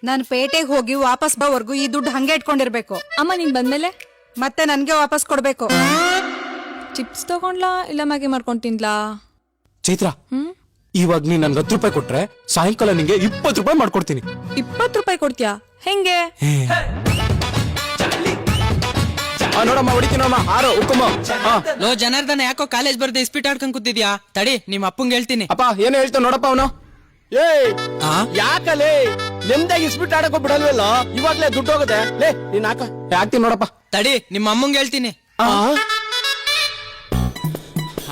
ನಾನು ಪೇಟೆಗೆ ಹೋಗಿ ವಾಪಸ್ ಬರೋವರೆಗೂ ಈ ದುಡ್ಡು ಹಂಗೆ ಇಟ್ಕೊಂಡಿರ್ಬೇಕು. ಅಮ್ಮ ನೀನ್ ಬಂದ್ಮೇಲೆ ಮತ್ತೆ ನನ್ಗೆ ವಾಪಸ್ ಕೊಡ್ಬೇಕು. ಚಿಪ್ಸ್ ತಗೊಂಡ್ಲಾ ಇಲ್ಲ ಮ್ಯಾಗಿ ಮಾಡ್ಕೊಂಡ್ ತಿನ್ಲಾ? ಚೈತ್ರ, ಇವಾಗ ನೀನ್ ನನ್ಗೆ 10 ರೂಪಾಯಿ ಕೊಟ್ರೆ ಸಾಯಂಕಾಲ ನಿಂಗೆ 20 ರೂಪಾಯಿ ಮಾಡ್ಕೊಡ್ತೀನಿ. 20 ರೂಪಾಯಿ ಕೊಡ್ತೀಯಾ? ಹೆಂಗೆ? ನೋಡಮ್ಮ, ಹೊಡಿತೀನಮ್ಮ. ಆರೋ ಉಕ್ಕಮ್ಮ. ಲೋ ಜನಾರ್ದನ, ಯಾಕೋ ಕಾಲೇಜ್ ಬರ್ದೆ ಇಸ್ಪಿಟ್ ಆಡ್ಕೊಂಡ್ ಕೂತಿದ್ಯಾ? ತಡಿ, ನಿಮ್ಮ ಅಪ್ಪಂಗೆ ಹೇಳ್ತೀನಿ. ಅಪ್ಪ ಏನೋ ಹೇಳ್ತಾವ ನೋಡಪ್ಪ ಅವನು. ಯಾಕಲೇ ನಿಮ್ದಾಗ ಇಸ್ಬಿಟ್ ಆಡಕೋ ಬಿಡಲ್ವಲ್ಲ, ಇವಾಗ್ಲೇ ದುಡ್ಡು ಹೋಗುತ್ತೆ. ಲೇ ನೀನ್ ಹಾಕ್ತೀನಿ ನೋಡಪ್ಪ. ತಡಿ, ನಿಮ್ಮ ಅಮ್ಮಂಗೆ ಹೇಳ್ತೀನಿ.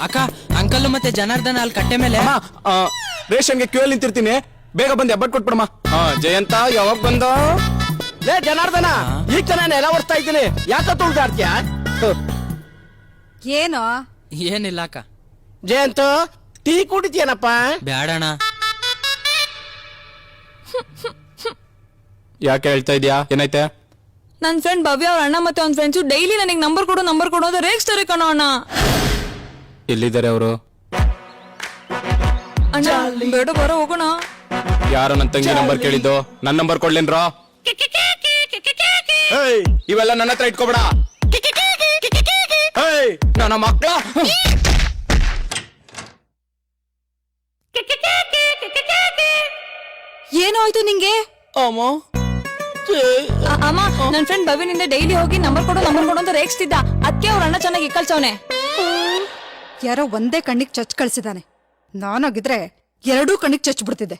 ಅಕ್ಕ, ಅಂಕಲ್ ಮತ್ತೆ ಜನಾರ್ದನ ಅಲ್ಲಿ ಕಟ್ಟೆ ಮೇಲೆ ರೇಷನ್ಗೆ ಕ್ಯೂ ಅಲ್ಲಿ ನಿಂತಿರ್ತೀನಿ, ಬೇಗ ಬಂದು ಎಬ್ಬಟ್ ಕೊಟ್ಬಿಡಮ್ಮ. ಜಯಂತ ಯಾವಾಗ ಬಂದ? ಲೇ ಜನಾರ್ದನ, ಈಗ ನಾನು ಎಲ್ಲ ಓಡಿಸ್ತಾ ಇದ್ದೀನಿ, ಯಾಕ ತುಳ್ದಾಡ್ತೀಯ? ಏನೋ ಏನಿಲ್ಲ ಅಕ್ಕ. ಜಯಂತ ಟೀ ಕುಡಿತೀಯನಪ್ಪ? ಬ್ಯಾಡಣ. ಯಾಕೆ ಹೇಳ್ತಾ ಇದ್ಯಾ? ಏನೈತೆ? ನನ್ ಫ್ರೆಂಡ್ ಭವ್ಯ ಅವ್ರ ಅಣ್ಣ ಮತ್ತೆ ಅವ್ನ ಫ್ರೆಂಡ್ಸು ಡೈಲಿ ನನಗೆ ನಂಬರ್ ಕೊಡು ಅಂತ ರೇಗಿಸ್ತಾರೆ ಕಣೋ ಅಣ್ಣ. ಎಲ್ಲಿದ್ದಾರೆ ಅವರು? ಅಣ್ಣ ಬೇಡ, ಬರೋ ಹೋಗೋಣ. ಯಾರೋ ನನ್ನ ತಂಗಿ ನಂಬರ್ ಕೇಳಿದ್ದು, ನನ್ನ ನಂಬರ್ ಕೊಡ್ಲೇನ್ರೋ? ಇವೆಲ್ಲ ನನ್ನ ಹತ್ರ ಇಟ್ಕೋಬೇಡ. ನನ್ನ ಮಕ್ಕಳ ಏನೋ ಆಯ್ತು ನಿಂಗೆ? ಅಮ್ಮ ಅಮ್ಮ, ನನ್ ಫ್ರೆಂಡ್ ಭವ್ಯನಿಂದ ಡೈಲಿ ಹೋಗಿ ನಂಬರ್ ಕೊಡು ಅಂತ ರೇಗಿಸ್ತಿದ್ದ. ಅದಕ್ಕೆ ಅವ್ರ ಅಣ್ಣ ಚೆನ್ನಾಗಿ ಇಕ್ಕಳ್ಸವನೆ. ಯಾರೋ ಒಂದೇ ಕಣ್ಣಿಗೆ ಚಚ್ ಕಳ್ಸಿದಾನೆ. ನಾನಾಗಿದ್ರೆ 2 ಕಣ್ಣಿಗೆ ಚಚ್ ಬಿಡ್ತಿದ್ದೆ.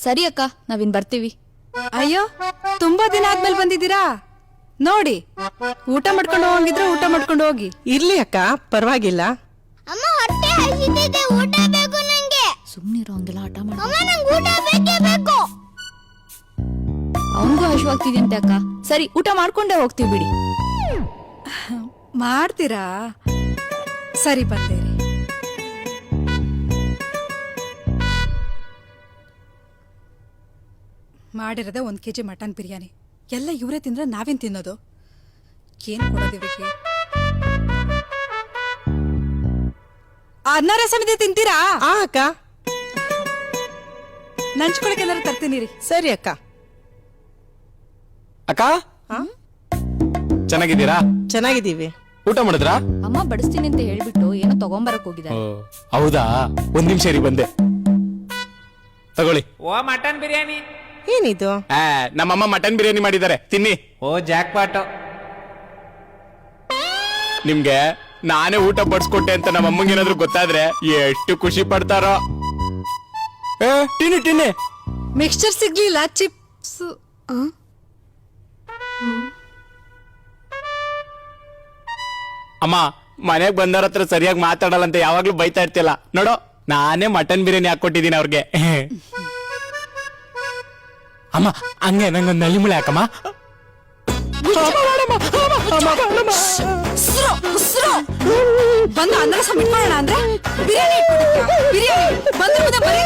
ಸರಿ ಅಕ್ಕ, ನಾವಿನ್ ಬರ್ತೀವಿ. ಅಯ್ಯೋ, ತುಂಬಾ ದಿನ ಆದ್ಮೇಲೆ ಬಂದಿದ್ದೀರಾ ನೋಡಿ. ಊಟ ಮಾಡ್ಕೊಂಡು ಹೋಗಿದ್ರೆ ಊಟ ಮಾಡ್ಕೊಂಡು ಹೋಗಿ. ಇರ್ಲಿ ಅಕ್ಕ, ಪರವಾಗಿಲ್ಲ. ಅಮ್ಮ ಹೊಟ್ಟೆ ಹಸಿದಿದೆ, ಊಟ ಬೇಕು ನಂಗೆ. ಸುಮ್ನಿರೋ, ಹಂಗೆಲ್ಲ ಆಟ ಮಾಡ. ಅಮ್ಮ ನಂಗೆ ಊಟ ಬೇಕೇ ಬೇಕು. ಅವನಿಗೂ ಹಸಿವಾಗ್ತಿದ್ಯಂತೆ ಅಕ್ಕ. ಸರಿ, ಊಟ ಮಾಡ್ಕೊಂಡೇ ಹೋಗ್ತೀವಿ ಬಿಡಿ. ಮಾಡ್ತೀರಾ? ಸರಿ, ಬಂದೇರಿ. ಮಾಡಿರದೆ 1 kg ಮಟನ್ ಬಿರಿಯಾನಿ. ಎಲ್ಲ ಇವರೇ ತಿಂದ್ರೆ ನಾವೇನ್ ತಿನ್ನೋದು? ಏನ್ ಕೊಡೋದು ಇವಕ್ಕೆ? ಅನ್ನ ರಸಮಿದೆ ತಿಂತೀರಾ? ಅಕ್ಕ ನಂಚ್ಕೊಳಕ್ಕೆ ಏನಾರು ತರ್ತೀನಿ ರೀ. ಸರಿ ಅಕ್ಕ. ಅಕ್ಕ, ಚೆನ್ನಾಗಿದ್ದೀರಾ? ಚೆನ್ನಾಗಿದ್ದೀವಿ. ಊಟ ಮಾಡಿದ್ರಾ? ಅಮ್ಮ ಬಡಿಸ್ತೀನಿ ಅಂತ ಹೇಳ್ಬಿಟ್ಟು ಏನೋ ತಗೊಂಬರಕ್ ಹೋಗಿದ್ದಾರೆ. ಹೌದಾ? 1 ನಿಮಿಷ ರೀ, ಬಂದೆ. ತಗೊಳ್ಳಿ. ಓ ಮಟನ್ ಬಿರಿಯಾನಿ. ಏನಿದು? ನಮ್ಮಮ್ಮ ಮಟನ್ ಬಿರಿಯಾನಿ ಮಾಡಿದ್ದಾರೆ, ತಿನ್ನಿ. ಓ ಜಾಕ್ ಪಾಟು. ನಿಮ್ಗೆ ನಾನೇ ಊಟ ಬಡ್ಸ್ಕೊಟ್ಟೆ ಅಂತ ನಮ್ಮ ಅಮ್ಮಂಗೆ ಏನಾದ್ರು ಗೊತ್ತಾದ್ರೆ ಎಷ್ಟು ಖುಷಿ ಪಡ್ತಾರೋ. ತಿನ್ನಿ ತಿನ್ನಿ. ಮಿಕ್ಸ್ಚರ್ ಸಿಗ್ಲಿಲ್ಲ, ಚಿಪ್ಸ್. ಅಮ್ಮ, ಮನೆಗ್ ಬಂದವ್ರ ಹತ್ರ ಸರಿಯಾಗಿ ಮಾತಾಡಲ್ಲ ಅಂತ ಯಾವಾಗ್ಲೂ ಬೈತಾ ಇರ್ತಿಲ್ಲ ನೋಡೋ. ನಾನೇ ಮಟನ್ ಬಿರಿಯಾನಿ ಹಾಕೊಟ್ಟಿದ್ದೀನಿ ಅವ್ರಿಗೆ. ಅಮ್ಮ, ಹಂಗೆ ನಂಗೊಂದು ನಲಿಮುಳೆ ಹಾಕಮ್ಮ. ಬಂದು ಅನ್ನ ರಸ ಇಟ್ಕೊಳ್ಳೋಣ ಅಂದ್ರೆ ಬಿರಿಯಾನಿ ಇಟ್ಕೊಂಡಿದ್ಯಾ? ಬಿರಿಯಾನಿ ಬಂದು ಬರೀ